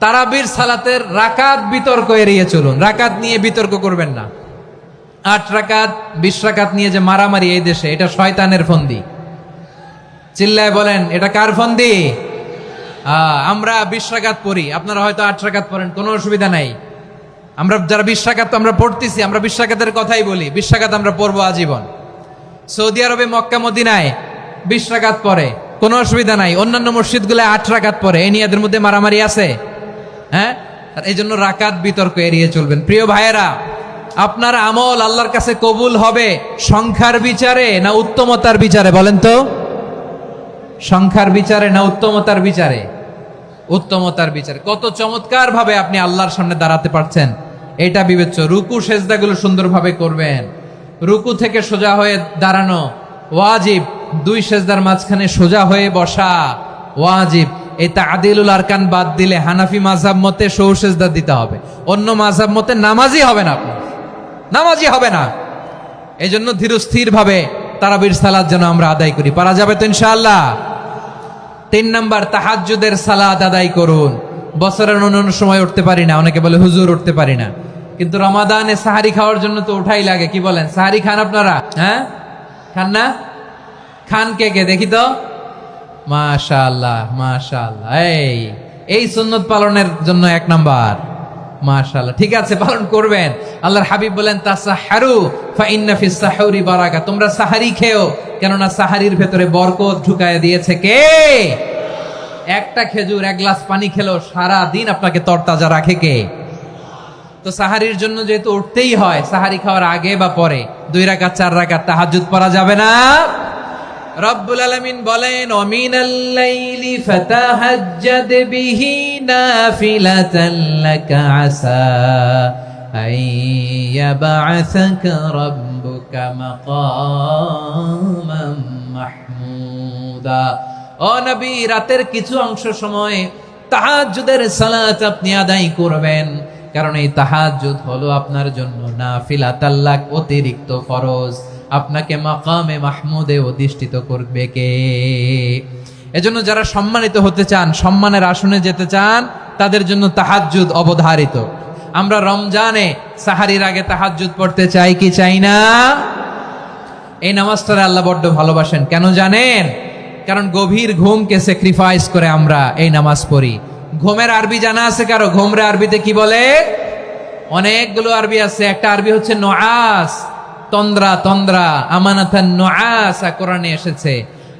তারাবির সালাতের রাকাত বিতর্ক এড়িয়ে চলুন, রাকাত নিয়ে বিতর্ক করবেন না। 8 রাকাত 20 রাকাত নিয়ে যে মারামারি এই দেশে, এটা শয়তানের ফন্দি। চিল্লায় বলেন এটা কার ফন্দি? আমরা 20 রাকাত পড়ি, আপনারা হয়তো 8 রাকাত পড়েন, কোনো অসুবিধা নাই। আমরা যারা 20 রাকাত আমরা পড়তেছি, আমরা 20 রাকাতের কথাই বলি, 20 রাকাত আমরা পড়বো আজীবন। সৌদি আরবে মক্কা মদিনায় 20 রাকাত পড়ে, কোনো অসুবিধা নাই। অন্যান্য মসজিদগুলো 8 রাকাত পড়ে, এই নিয়ে এদের মধ্যে মারামারি আছে? হ্যাঁ, এই জন্য রাকাত বিতর্ক এড়িয়ে চলবেন। প্রিয় ভাইয়েরা, আপনার আমল আল্লাহর কাছে কবুল হবে সংখ্যার বিচারে না উত্তমতার বিচারে? বলেন তো, সংখ্যার বিচারে না উত্তমতার বিচারে? উত্তমতার বিচারে। কত চমৎকার ভাবে আপনি আল্লাহর সামনে দাঁড়াতে পারছেন এটা বিবেচ্য। রুকু সেজদাগুলো সুন্দরভাবে করবেন, রুকু থেকে সোজা হয়ে দাঁড়ানো ওয়াজিব, 2 সেজদার মাঝখানে সোজা হয়ে বসা ওয়াজিব। এই তাদিলুল আরকান বাদ দিলে হানাফি মাযহাব মতে সৌ সেজদা দিতে হবে, অন্য মাযহাব মতে নামাজই হবে না, আপনি নামাজই হবে না। এই জন্য ধীরস্থির ভাবে তারাবির সালাত যেন আমরা আদায় করি। পারা যাবে তো ইনশাআল্লাহ? 3 নাম্বার, তাহাজ্জুদের সালাত আদায় করুন। বছরের অন্য সময় উঠতে পারি না, অনেকে বলে হুজুর উঠতে পারি না, কিন্তু রমাদানে সাহারি খাওয়ার জন্য তো উঠাই লাগে। কি বলেন, সাহারি খান আপনারা? হ্যাঁ, খান না? খান কে কে দেখি তো? মাশাআল্লাহ মাশাআল্লাহ, এই সুন্নত পালনের জন্য 1 নাম্বার। মাশাআল্লাহ, ঠিক আছে, পালন করবেন। আল্লাহর হাবিব বলেন তাসাহহারু ফা ইন্না ফিস সাহুরি বারাকা, তোমরা সাহারি খেও, কেননা সাহারির ভেতরে বরকত ঢুকায় দিয়েছে কে? একটা খেজুর 1 গ্লাস পানি খেলো সারা দিন আপনাকে তরতাজা রাখে কে? তো সাহারির জন্য যেহেতু উঠতেই হয়, সাহারি খাওয়ার আগে বা পরে 2 রাকাত 4 রাকাত তাহাজ্জুদ পড়া যাবে না? রব্বুল আলামিন বলেন ওয়ামিনাল লাইলি ফাতাহাজ্জাদ বিহি নাফিলাতান লাকা আসা আইয়াবআসাকা রাব্বুকা মাকামান মাহমুদা। ও নবী, রাতের কিছু অংশ সময় তাহাজ্জুদের সালাত আপনি আদায় করবেন, কারণ এই তাহাজ্জুদ হলো আপনার জন্য নাফিলাতাল লাক, অতিরিক্ত ফরজ। আপনাকে মাকামে মাহমুদে অধিষ্ঠিত করবে কে? এজন্য যারা সম্মানিত হতে চান, সম্মানের আসনে যেতে চান, তাদের জন্য তাহাজ্জুদ অবধারিত। আমরা রমজানে সাহারির আগে তাহাজ্জুদ পড়তে চাই কি চাই না? এই নামাজটারে আল্লাহ বড্ড ভালোবাসেন। কেন জানেন? কারণ গভীর ঘুমকে স্যাক্রিফাইস করে আমরা এই নামাজ পড়ি। ঘুমের আরবি জানা আছে কারো? ঘুমরে আরবিতে কি বলে? অনেকগুলো আরবি আছে। একটা আরবি হচ্ছে নুআস, তন্দ্রা, তন্দ্রা, আমানাতান নুআসা কোরআনে এসেছে।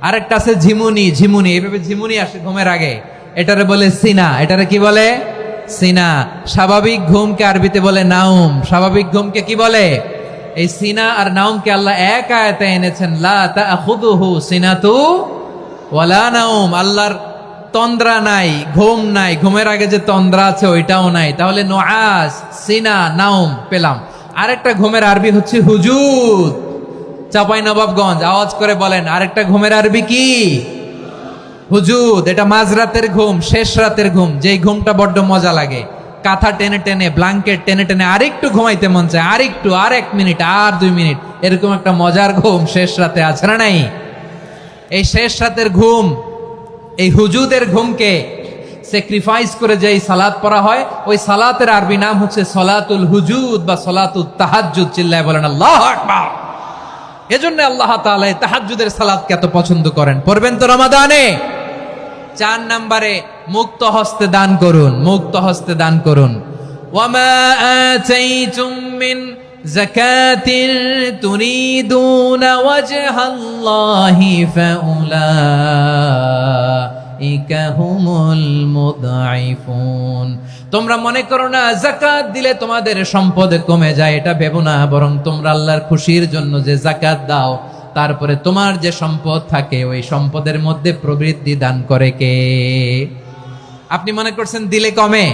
আরেকটা আছে ঝিমুনি, ঝিমুনি, এইভাবে ঝিমুনি আসে ঘুমের আগে, এটারে বলে সিনা। এটারে কি বলে? সিনা। স্বাভাবিক ঘুমকে আরবিতে বলে নাউম। স্বাভাবিক ঘুমকে কি বলে? এই সিনা আর নাউমকে আল্লাহ এক আয়াতে এনেছেন, লা তাখুযুহু সিনাতু ওয়ালা নাউম। আল্লাহর তন্দ্রা নাই, ঘুম নাই, ঘুমের আগে যে তন্দ্রা আছে ওইটাও নাই। তাহলে নুআস, সিনা, নাউম পেলাম। আরেকটা ঘুমের আরবি হচ্ছে হুজুদ। চাঁপাইনবাবগঞ্জ আওয়াজ করে বলেন, আরেকটা ঘুমের আরবি কি? হুজুদ। এটা মাঝরাতের ঘুম, শেষ রাতের ঘুম, যেই ঘুমটা বড্ড মজা লাগে। কাঁথা টেনে টেনে, ব্ল্যাঙ্কেট টেনে টেনে আরেকটু ঘুমাইতে মন চায়, আরেকটু, আর 1 মিনিট, আর 2 মিনিট, এরকম একটা মজার ঘুম শেষ রাতে আছে না নাই? এই শেষ রাতের ঘুম, এই হুজুদের ঘুমকে স্যাক্রিফাইস করে যেই সালাত পড়া হয়, ওই সালাতের আরবি নাম হচ্ছে সলাতুল হুজুদ বা সলাতুত তাহাজ্জুদ। চিল্লায় বলেন আল্লাহু আকবার। এজন্য আল্লাহ তাআলা এই তাহাজ্জুদের সালাতকে এত পছন্দ করেন। পড়বেন তো রমাদানে? 4 নম্বরে মুক্ত হস্তে দান করুন, মুক্ত হস্তে দান করুন। ওয়ামা আতাইতুম মিন যাকাতিন তুরিদুনা ওয়াজহাল্লাহি ফাউলাইকা হুমুল মুদঈফুন। তোমরা মনে করো না যাকাত দিলে তোমাদের সম্পদ কমে যায়, এটা ভেবো না, বরং তোমরা আল্লাহর খুশির জন্য যে যাকাত দাও, তারপরে তোমার যে সম্পদ থাকে ওই সম্পদের মধ্যে প্রবৃদ্ধি দান করে কে? আপনি মনে করছেন দিলে কমে?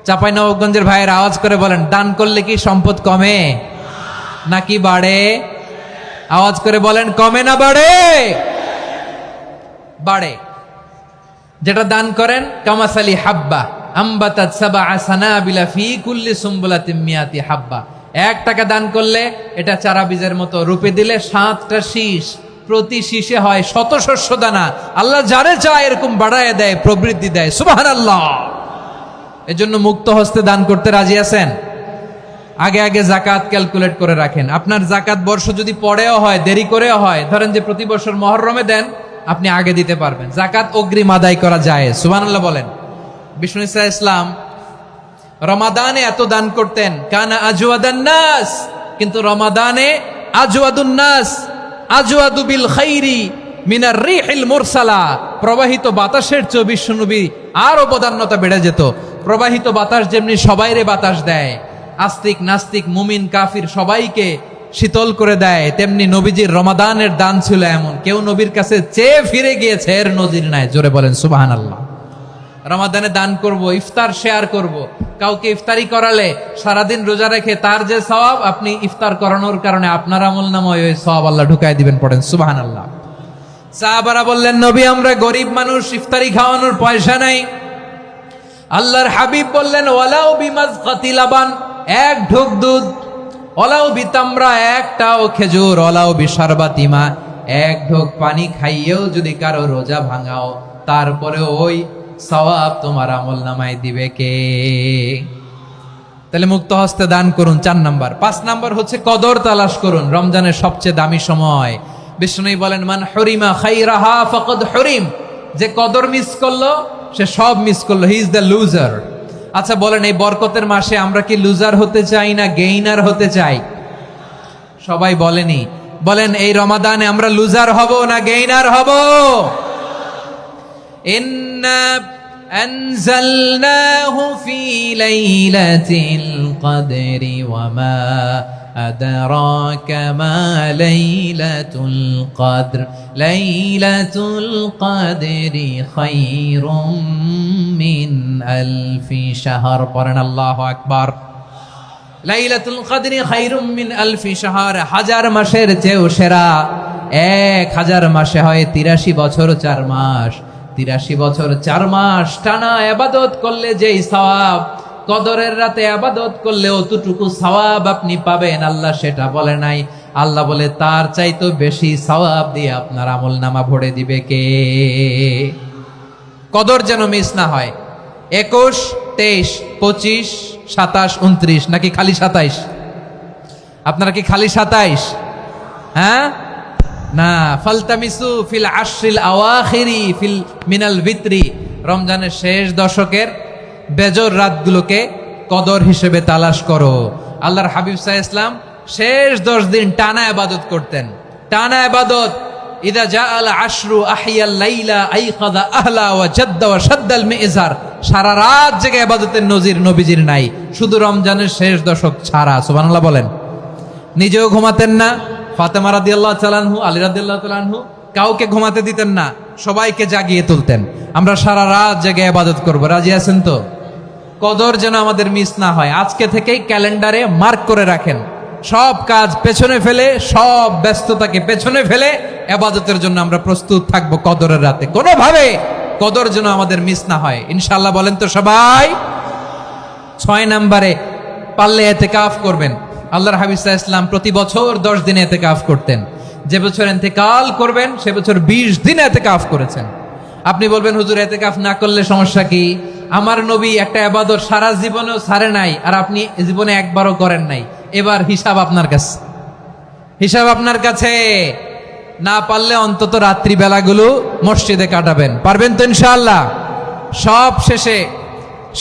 চাঁপাইনবাবগঞ্জের ভাইয়ের আওয়াজ করে বলেন, দান করলে কি সম্পদ কমে নাকি বাড়ে? আওয়াজ করে বলেন, কমে না বাড়ে? বাড়ে। যেটা দান করেন, কামাসালি হাব্বা আম্বাতাত সাবআ সানাবিলা ফি কুল্লি সুম্বুলাতিন মিয়াতি হাব্বা। 1 টাকা দান করলে এটা চারা বীজের মতো, রূপে দিলে 7টা শীষ, প্রতি শীষে হয় 100 শস্য দানা। আল্লাহ যারে চায় এরকম বাড়ায় দেয়, প্রবৃদ্ধি দেয়। সুবহানাল্লাহ। এজন্য মুক্ত হস্তে দান করতে রাজি আছেন? আগে আগে জাকাত ক্যালকুলেট করে রাখেন। আপনার জাকাত বর্ষ যদি পরেও হয়, দেরি করেও হয়, ধরেন যে প্রতি বছর মুহররমে দেন, আপনি আগে দিতে পারবেন। জাকাত অগ্রিম আদায় করা যায়। সুবহানাল্লাহ বলেন। বিষ্ণু ইসা ইসলাম রমাদানে এত দান করতেন, কানা আজওয়াদান নাস, কিন্তু রমাদানে আজওয়াদুন নাস আজওয়াদু বিল খাইরি মিনার রিহিল মুরসালা, প্রবাহিত বাতাসের চেয়ে বিশ্বনবী আরো বদান্যতা বেড়ে যেত। প্রবাহিত বাতাস যেমনি সবাইরে বাতাস দেয়, আস্তিক নাস্তিক মুমিন কাফির সবাইকে শীতল করে দেয়, তেমনি নবীজির রমাদানের দান ছিল এমন, কেউ নবীর কাছে চেয়ে ফিরে গিয়েছে এর নজির নাই। জোরে বলেন সুবহানাল্লাহ। রমাদানে দান করব, ইফতার শেয়ার করব। কাউকে ইফতারি করালে সারাদিন রোজা রেখে তার যে সওয়াব, আপনি ইফতার করানোর কারণে আপনার আমলনামায় ওই সওয়াব আল্লাহ ঢুকায় দিবেন। পড়েন সুবহানাল্লাহ। সাহাবারা বললেন, নবী আমরা গরিব মানুষ, ইফতারি খাওয়ানোর পয়সা নাই। আল্লাহর হাবিব বললেন, ওয়ালাউ বিমাজকাতি লাবান, এক ঢোক দুধ, ওয়ালাউ বিতামরা, একটাও খেজুর, ওয়ালাউ বিশারবাতিমা, এক ঢোক পানি খাইয়েও যদি কারো রোজা ভাঙাও, তারপরে ওই সওয়াব তোমার আমলনামায় দিবে কে? তাহলে মুক্ত হস্তে দান করুন, 4 নাম্বার। 5 নাম্বার হচ্ছে কদর তালাশ করুন। রমজানের সবচেয়ে দামি সময়। বিষ্ণু বলেন, মান হরিমা খাইরাহা ফাকাদ হরিম, যে কদর মিস করলো সে সব মিস করলো, হি ইজ দ্য লুজার। আচ্ছা বলেন, এই বরকতের মাসে আমরা কি লুজার হতে চাই না গেইনার হতে চাই? সবাই বলেনি, বলেন এই রমাদানে আমরা লুজার হব না গেইনার হব? ইন্না আনজালনাহু ফি লাইলাতিল কদরি ওয়া মা আদরাকা মা লাইলাতুল কদর লাইলাতুল কদরি খায়রুম মিন আলফি শাহর। পড়েন আল্লাহু আকবার। লাইলাতুল কদরি খায়রুম মিন আলফি শাহর, 1000 মাসের চেয়েও সেরা। 1000 মাসে হয় 83 বছর 4 মাস। 83 বছর 4 মাস টানা ইবাদত করলে যেই সওয়াব, কদরের রাতে ইবাদত করলে অতটুকু সওয়াব আপনি পাবেন, আল্লাহ সেটা বলে নাই। আল্লাহ বলে তার চাইতে বেশি সওয়াব দিয়ে আপনার আমলনামা ভরে দিবে কে? কদর যেন মিস না হয়। 21, 23, 25, 27, 29 নাকি খালি 27? আপনারা কি খালি 27? হ্যাঁ না, ফালতামিসু ফিল আশরিল আওয়াখিরি ফিল মিনাল ভিতরি, রমজানের শেষ দশকের বেজর রাতগুলোকে কদর হিসেবে তালাশ করো। আল্লাহর হাবিব সাল্লাল্লাহু আলাইহি ওয়াসাল্লাম শেষ 10 দিন টানা ইবাদত করতেন, টানা ইবাদত। ইদা জাআল আশরু আহিয়াল লাইলা আইকাযা আহলা ওয়া জাদ্দা ওয়া শাদ্দাল মিজার, সারা রাত জেগে ইবাদতের নজির নবীজির নাই, শুধু রমজানের শেষ দশক ছাড়া। সুবহানাল্লাহ বলেন। নিজেও ঘুমাতেন না। ফাতেমা রাদিয়াল্লাহু তাআলা আনহু, আলী রাদিয়াল্লাহু তাআলা আনহু কাউকে ঘুমাতে দিতেন না, সবাইকে জাগিয়ে তুলতেন। আমরা সারা রাত জেগে ইবাদত করব, রাজি আছেন তো? কদর যেন আমাদের মিস না হয়। আজকে থেকেই ক্যালেন্ডারে মার্ক করে রাখেন, সব কাজ পেছনে ফেলে, সব ব্যস্ততাকে পেছনে ফেলে ইবাদতের জন্য আমরা প্রস্তুত থাকবো কদরের রাতে। কোনোভাবে কদর যেন আমাদের মিস না হয়, ইনশাআল্লাহ। বলেন তো সবাই। 6 নম্বরে পারলে ইতিকাফ করবেন। আল্লাহর হাবিব সাল্লাল্লাহু আলাইহি ওয়াসাল্লাম প্রতি বছর 10 দিন ইতিকাফ করতেন। যে বছর ইন্তেকাল করবেন সে বছর 20 দিন ইতিকাফ করেছেন। আপনি বলবেন, হুজুর ইতিকাফ না করলে সমস্যা কি? আমার নবী একটা ইবাদত সারা জীবনেও ছাড়ে নাই, আর আপনি জীবনে একবারও করেন নাই। এবার হিসাব আপনার কাছে, হিসাব আপনার কাছে। না পারলে অন্তত রাত্রি বেলাগুলো মসজিদে কাটাবেন। পারবেন তো ইনশাআল্লাহ? সব শেষে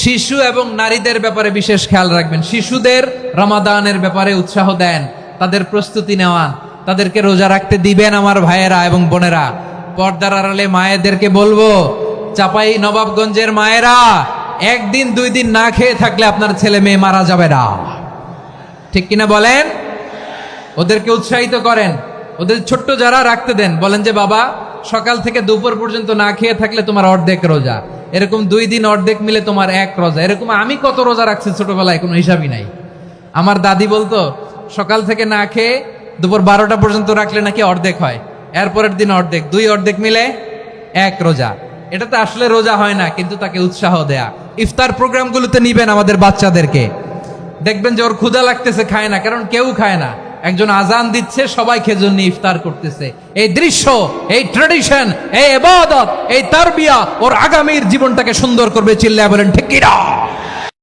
শিশু এবং নারীদের ব্যাপারে বিশেষ খেয়াল রাখবেন। শিশুদের রমাদানের ব্যাপারে উৎসাহ দেন, তাদের প্রস্তুতি নেওয়ান, তাদেরকে রোজা রাখতে দিবেন। আমার ভাইয়েরা এবং বোনেরা, পর্দার আড়ালে মায়েদেরকে বলবো, চাপাই নবাবগঞ্জের মায়েরা, 1 দিন 2 দিন না খেয়ে থাকলে আপনার ছেলে মেয়ে মারা যাবে না, ঠিক কিনা বলেন? ওদেরকে উৎসাহিত করেন, ওদের ছোট্ট যারা রাখতে দেন, বলেন যে বাবা সকাল থেকে দুপুর পর্যন্ত না খেয়ে থাকলে তোমার অর্ধেক রোজা, এরকম 2 দিন অর্ধেক মিলে তোমার 1 রোজা। এরকম আমি কত রোজা রাখছি ছোটবেলায়, কোনো হিসাবই নাই। আমার দাদি বলতো সকাল থেকে না খেয়ে দুপুর 12টা পর্যন্ত রাখলে নাকি অর্ধেক হয়, এরপরের দিন অর্ধেক, 2 অর্ধেক মিলে 1 রোজা। এটা তো আসলে রোজা হয় না, কিন্তু তাকে উৎসাহ দেয়া। ইফতার প্রোগ্রামগুলোতে নিবেন আমাদের বাচ্চাদেরকে, দেখবেন যে ওর ক্ষুধা লাগতেছে, খায় না, কারণ কেউ খায় না। একজন আজান দিচ্ছে, সবাই খেজুর নিয়ে ইফতার করতেছে। এই দৃশ্য, এই ট্র্যাডিশন, এই ইবাদত, এই তারবিয়া ওর আগামীর জীবনটাকে সুন্দর করবে। চিল্লায় বলেন ঠিক কিনা?